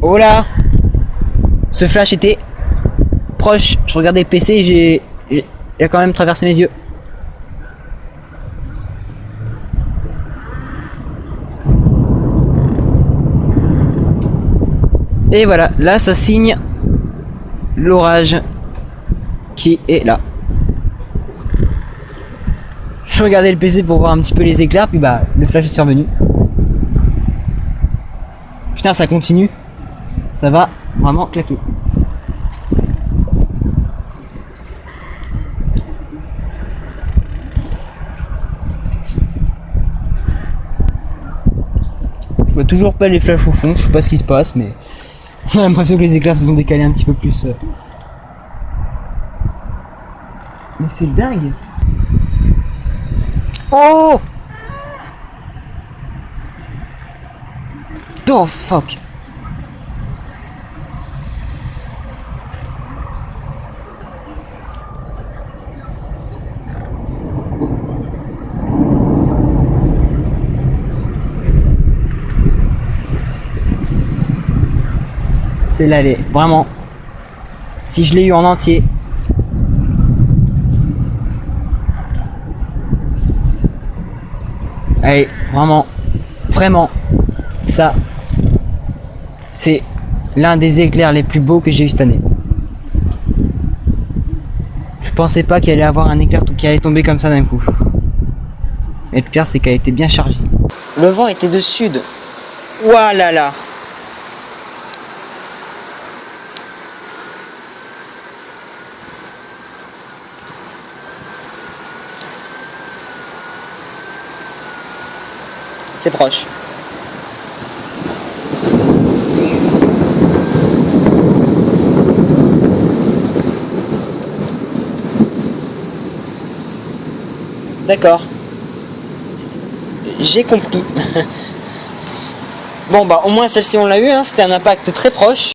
Oh là! Ce flash était proche. Je regardais le PC et il a quand même traversé mes yeux. Et voilà, là ça signe l'orage qui est là. Je regardais le PC pour voir un petit peu les éclairs, puis bah le flash est survenu. Putain, ça continue. Ça va vraiment claquer. Je vois toujours pas les flashs au fond, je sais pas ce qui se passe, mais j'ai l'impression que les éclairs se sont décalés un petit peu plus. Mais c'est dingue. Oh! Oh fuck! Celle-là, elle est vraiment. Si je l'ai eu en entier. Allez, vraiment. Vraiment. Ça. C'est l'un des éclairs les plus beaux que j'ai eu cette année. Je pensais pas qu'il allait avoir un éclair qui allait tomber comme ça d'un coup. Et le pire, c'est qu'elle était bien chargée. Le vent était de sud. Ouah là là. C'est proche. D'accord. J'ai compris. Bon bah au moins celle-ci on l'a eu, hein, c'était un impact très proche.